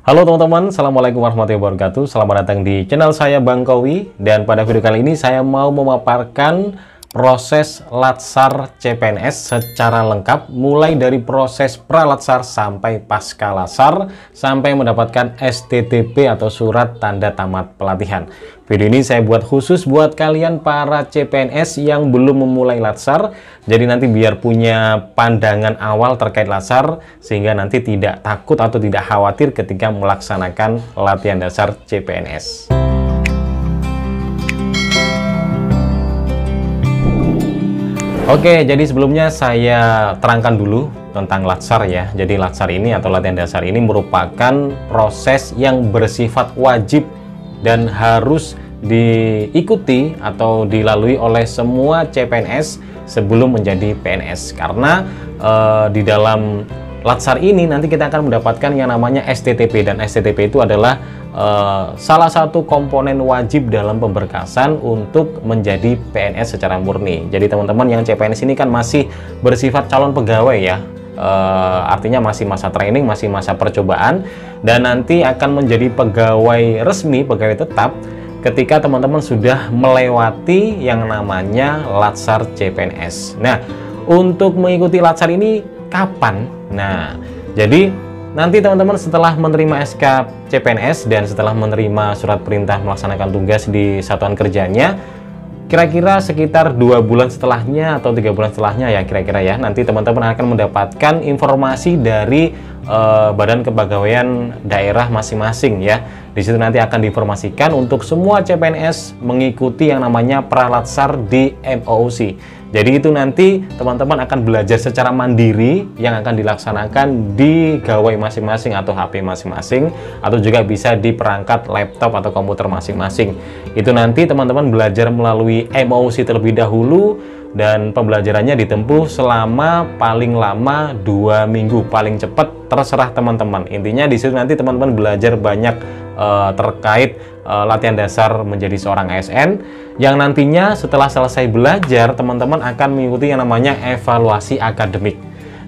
Halo teman-teman, Assalamualaikum warahmatullahi wabarakatuh. Selamat datang di channel saya Bang Kowi. Dan pada video kali ini saya mau memaparkan proses Latsar CPNS secara lengkap, mulai dari proses pra-Latsar sampai pasca Latsar, sampai mendapatkan STTP atau surat tanda tamat pelatihan. Video ini saya buat khusus buat kalian para CPNS yang belum memulai Latsar. Jadi nanti biar punya pandangan awal terkait Latsar, sehingga nanti tidak takut atau tidak khawatir ketika melaksanakan latihan dasar CPNS. Oke, jadi sebelumnya saya terangkan dulu tentang Latsar ya. Jadi Latsar ini atau latihan dasar ini merupakan proses yang bersifat wajib dan harus diikuti atau dilalui oleh semua CPNS sebelum menjadi PNS. Karena di dalam Latsar ini nanti kita akan mendapatkan yang namanya STTP, dan STTP itu adalah salah satu komponen wajib dalam pemberkasan untuk menjadi PNS secara murni. Jadi teman-teman yang CPNS ini kan masih bersifat calon pegawai ya, artinya masih masa training, masih masa percobaan, dan nanti akan menjadi pegawai resmi, pegawai tetap ketika teman-teman sudah melewati yang namanya Latsar CPNS. Nah, untuk mengikuti Latsar ini kapan? Nah, jadi nanti teman-teman setelah menerima SK CPNS dan setelah menerima surat perintah melaksanakan tugas di satuan kerjanya, kira-kira sekitar 2 bulan setelahnya atau 3 bulan setelahnya ya kira-kira ya, nanti teman-teman akan mendapatkan informasi dari Badan Kepegawaian daerah masing-masing ya. Di situ nanti akan diinformasikan untuk semua CPNS mengikuti yang namanya pra-Latsar di MOOC. Jadi itu nanti teman-teman akan belajar secara mandiri yang akan dilaksanakan di gawai masing-masing atau HP masing-masing, atau juga bisa di perangkat laptop atau komputer masing-masing. Itu nanti teman-teman belajar melalui MOOC terlebih dahulu, dan pembelajarannya ditempuh selama paling lama 2 minggu, paling cepat terserah teman-teman. Intinya di situ nanti teman-teman belajar banyak terkait latihan dasar menjadi seorang ASN, yang nantinya setelah selesai belajar teman-teman akan mengikuti yang namanya evaluasi akademik.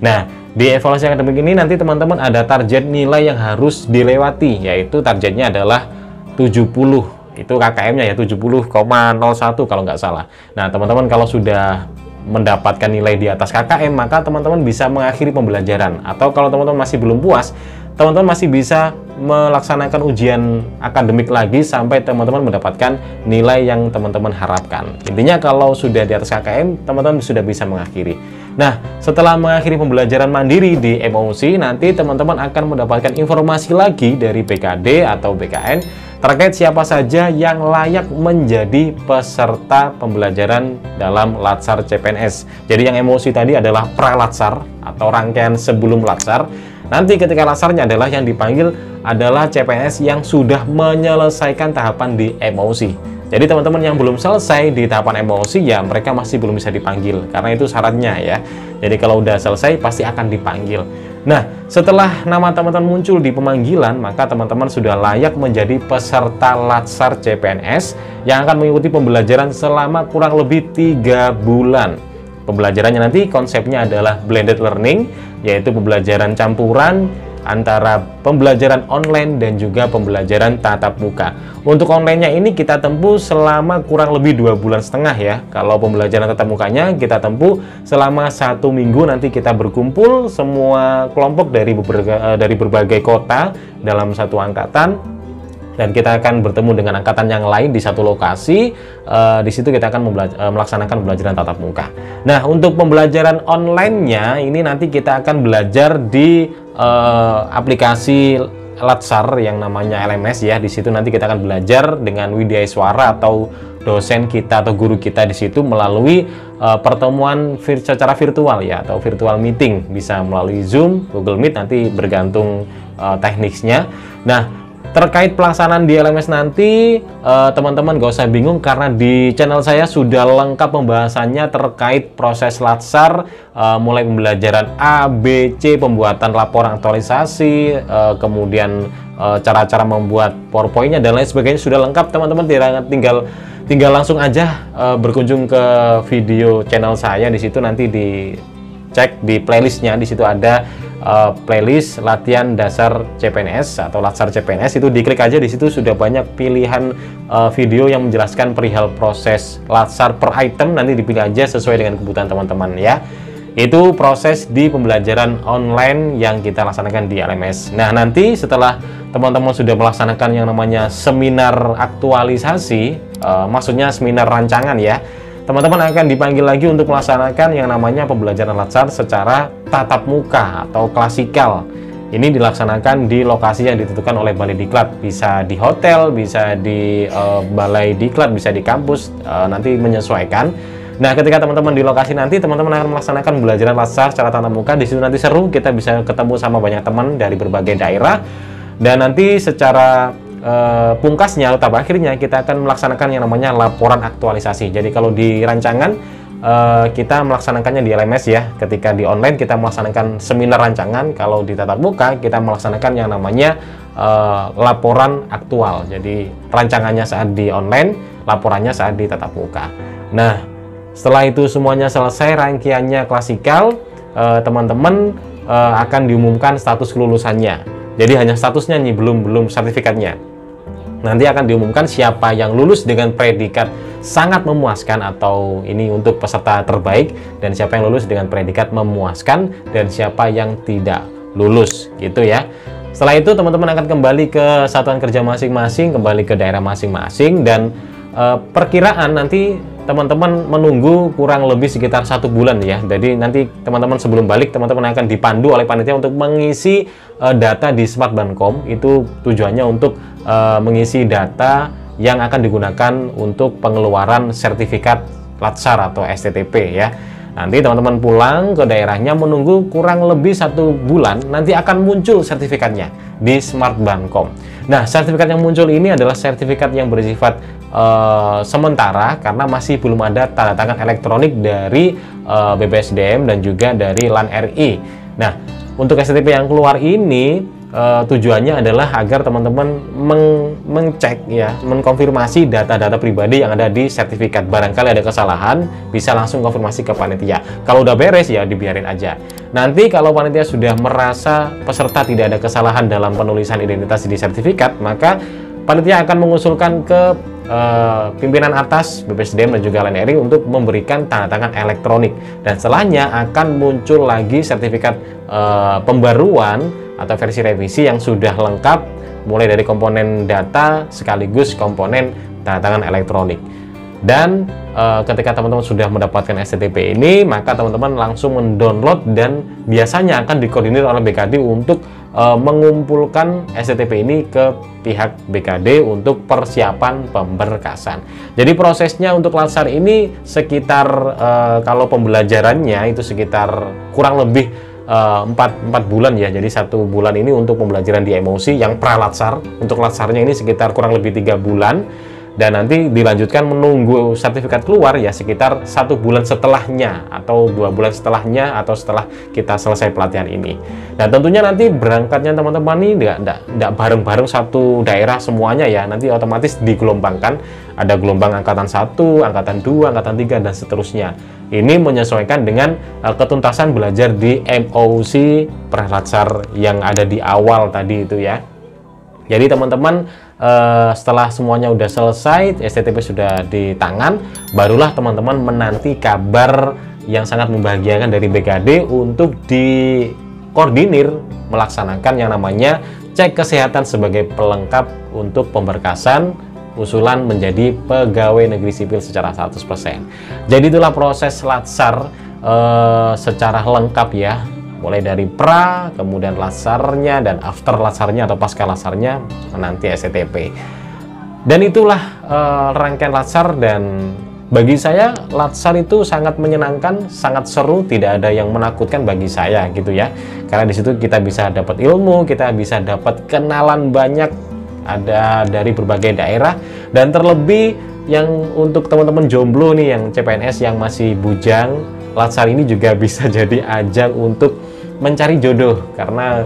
Nah, di evaluasi akademik ini nanti teman-teman ada target nilai yang harus dilewati, yaitu targetnya adalah 70. Itu KKM-nya ya, 70,01 kalau nggak salah. Nah, teman-teman kalau sudah mendapatkan nilai di atas KKM, maka teman-teman bisa mengakhiri pembelajaran. Atau kalau teman-teman masih belum puas, teman-teman masih bisa melaksanakan ujian akademik lagi sampai teman-teman mendapatkan nilai yang teman-teman harapkan. Intinya kalau sudah di atas KKM, teman-teman sudah bisa mengakhiri. Nah, setelah mengakhiri pembelajaran mandiri di MOOC, nanti teman-teman akan mendapatkan informasi lagi dari BKD atau BKN terkait siapa saja yang layak menjadi peserta pembelajaran dalam Latsar CPNS. Jadi yang MOOC tadi adalah pra-Latsar atau rangkaian sebelum Latsar. Nanti ketika Latsarnya adalah yang dipanggil adalah CPNS yang sudah menyelesaikan tahapan di MOOC. Jadi teman-teman yang belum selesai di tahapan MOOC ya mereka masih belum bisa dipanggil, karena itu syaratnya ya. Jadi kalau udah selesai pasti akan dipanggil. Nah, setelah nama teman-teman muncul di pemanggilan, maka teman-teman sudah layak menjadi peserta Latsar CPNS yang akan mengikuti pembelajaran selama kurang lebih 3 bulan. Pembelajarannya nanti konsepnya adalah blended learning, yaitu pembelajaran campuran antara pembelajaran online dan juga pembelajaran tatap muka. Untuk online-nya ini kita tempuh selama kurang lebih 2,5 bulan ya. Kalau pembelajaran tatap mukanya kita tempuh selama 1 minggu. Nanti kita berkumpul semua kelompok dari berbagai kota dalam satu angkatan, dan kita akan bertemu dengan angkatan yang lain di satu lokasi. Di situ kita akan melaksanakan pembelajaran tatap muka. Nah, untuk pembelajaran online-nya ini nanti kita akan belajar di aplikasi Latsar yang namanya LMS ya. Di situ nanti kita akan belajar dengan Widya Iswara atau dosen kita atau guru kita di situ melalui pertemuan secara virtual ya, atau virtual meeting, bisa melalui Zoom, Google Meet, nanti bergantung teknisnya. Nah, terkait pelaksanaan di LMS nanti, teman-teman gak usah bingung karena di channel saya sudah lengkap pembahasannya terkait proses Latsar, mulai pembelajaran A, B, C, pembuatan laporan aktualisasi, kemudian cara-cara membuat PowerPoint-nya dan lain sebagainya sudah lengkap. Teman-teman tinggal langsung aja berkunjung ke video channel saya. Di situ nanti dicek di playlistnya, di situ ada playlist latihan dasar CPNS atau Latsar CPNS, itu diklik aja. Di situ sudah banyak pilihan video yang menjelaskan perihal proses Latsar per item. Nanti dipilih aja sesuai dengan kebutuhan teman-teman ya. Itu proses di pembelajaran online yang kita laksanakan di LMS. Nah, nanti setelah teman-teman sudah melaksanakan yang namanya seminar aktualisasi, maksudnya seminar rancangan ya, teman-teman akan dipanggil lagi untuk melaksanakan yang namanya pembelajaran Latsar secara tatap muka atau klasikal. Ini dilaksanakan di lokasi yang ditentukan oleh Balai Diklat, bisa di hotel, bisa di Balai Diklat, bisa di kampus, nanti menyesuaikan. Nah, ketika teman-teman di lokasi nanti, teman-teman akan melaksanakan pembelajaran Latsar secara tatap muka. Di situ nanti seru, kita bisa ketemu sama banyak teman dari berbagai daerah, dan nanti secara pungkasnya atau akhirnya kita akan melaksanakan yang namanya laporan aktualisasi. Jadi kalau di rancangan kita melaksanakannya di LMS ya, ketika di online kita melaksanakan seminar rancangan, kalau di tatap muka kita melaksanakan yang namanya laporan aktual. Jadi rancangannya saat di online, laporannya saat di tatap muka. Nah, setelah itu semuanya selesai, rangkaiannya klasikal, teman-teman akan diumumkan status kelulusannya. Jadi hanya statusnya nih, belum sertifikatnya. Nanti akan diumumkan siapa yang lulus dengan predikat sangat memuaskan atau ini untuk peserta terbaik, dan siapa yang lulus dengan predikat memuaskan, dan siapa yang tidak lulus gitu ya. Setelah itu teman-teman akan kembali ke satuan kerja masing-masing, kembali ke daerah masing-masing, dan perkiraan nanti teman-teman menunggu kurang lebih sekitar 1 bulan ya. Jadi nanti teman-teman sebelum balik, teman-teman akan dipandu oleh panitia untuk mengisi data di Smart Bancom. Itu tujuannya untuk mengisi data yang akan digunakan untuk pengeluaran sertifikat Latsar atau STTP ya. Nanti teman-teman pulang ke daerahnya menunggu kurang lebih 1 bulan, nanti akan muncul sertifikatnya di Smart Bancom. Nah, sertifikat yang muncul ini adalah sertifikat yang bersifat sementara karena masih belum ada tanda tangan elektronik dari BPSDM dan juga dari LAN RI. Nah, untuk STTP yang keluar ini tujuannya adalah agar teman-teman mengcek ya, mengkonfirmasi data-data pribadi yang ada di sertifikat. Barangkali ada kesalahan, bisa langsung konfirmasi ke panitia. Kalau udah beres ya dibiarin aja. Nanti kalau panitia sudah merasa peserta tidak ada kesalahan dalam penulisan identitas di sertifikat, maka panitia akan mengusulkan ke pimpinan atas BPSDM dan juga LAN RI untuk memberikan tanda tangan elektronik, dan setelahnya akan muncul lagi sertifikat pembaruan atau versi revisi yang sudah lengkap, mulai dari komponen data sekaligus komponen tanda tangan elektronik. Dan ketika teman-teman sudah mendapatkan STTP ini, maka teman-teman langsung mendownload, dan biasanya akan dikoordinir oleh BKD untuk mengumpulkan STTP ini ke pihak BKD untuk persiapan pemberkasan. Jadi prosesnya untuk Latsar ini sekitar kalau pembelajarannya itu sekitar kurang lebih 4 bulan ya. Jadi 1 bulan ini untuk pembelajaran di emosi yang pra Latsar. Untuk Latsarnya ini sekitar kurang lebih 3 bulan, dan nanti dilanjutkan menunggu sertifikat keluar ya sekitar 1 bulan setelahnya atau 2 bulan setelahnya, atau setelah kita selesai pelatihan ini. Nah, tentunya nanti berangkatnya teman-teman ini enggak bareng-bareng satu daerah semuanya ya. Nanti otomatis digelombangkan, ada gelombang angkatan 1, angkatan 2, angkatan 3 dan seterusnya. Ini menyesuaikan dengan ketuntasan belajar di MOC Latsar yang ada di awal tadi itu ya. Jadi teman-teman setelah semuanya udah selesai, STTP sudah di tangan, barulah teman-teman menanti kabar yang sangat membahagiakan dari BKD untuk dikoordinir melaksanakan yang namanya cek kesehatan sebagai pelengkap untuk pemberkasan usulan menjadi pegawai negeri sipil secara 100%. Jadi itulah proses Latsar secara lengkap ya, mulai dari pra, kemudian Latsarnya, dan after Latsarnya atau pasca Latsarnya nanti STTP. Dan itulah rangkaian Latsar, dan bagi saya Latsar itu sangat menyenangkan, sangat seru, tidak ada yang menakutkan bagi saya gitu ya. Karena di situ kita bisa dapat ilmu, kita bisa dapat kenalan banyak, ada dari berbagai daerah, dan terlebih yang untuk teman-teman jomblo nih yang CPNS yang masih bujang, Latsar ini juga bisa jadi ajang untuk mencari jodoh, karena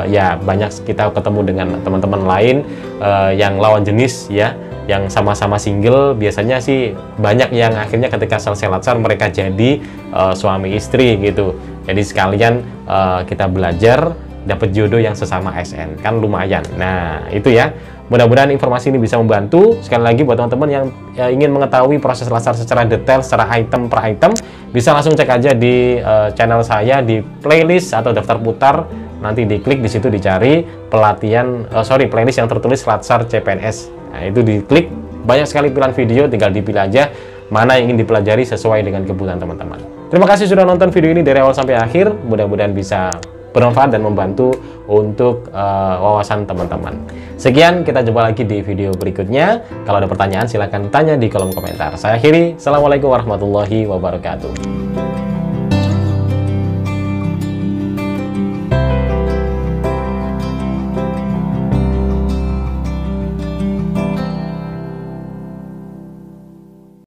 ya banyak kita ketemu dengan teman-teman lain yang lawan jenis ya, yang sama-sama single, biasanya sih banyak yang akhirnya ketika selesai latsar mereka jadi suami istri gitu. Jadi sekalian kita belajar, dapat jodoh yang sesama ASN, kan lumayan. Nah itu ya, mudah-mudahan informasi ini bisa membantu. Sekali lagi buat teman-teman yang ingin mengetahui proses latsar secara detail, secara item per item, bisa langsung cek aja di channel saya di playlist atau daftar putar. Nanti diklik, di situ dicari pelatihan, playlist yang tertulis latsar CPNS. Nah itu diklik, banyak sekali pilihan video, tinggal dipilih aja mana yang ingin dipelajari sesuai dengan kebutuhan teman-teman. Terima kasih sudah nonton video ini dari awal sampai akhir. Mudah-mudahan bisa bermanfaat dan membantu untuk wawasan teman-teman. Sekian, kita jumpa lagi di video berikutnya. Kalau ada pertanyaan silahkan tanya di kolom komentar. Saya akhiri, Assalamualaikum warahmatullahi wabarakatuh.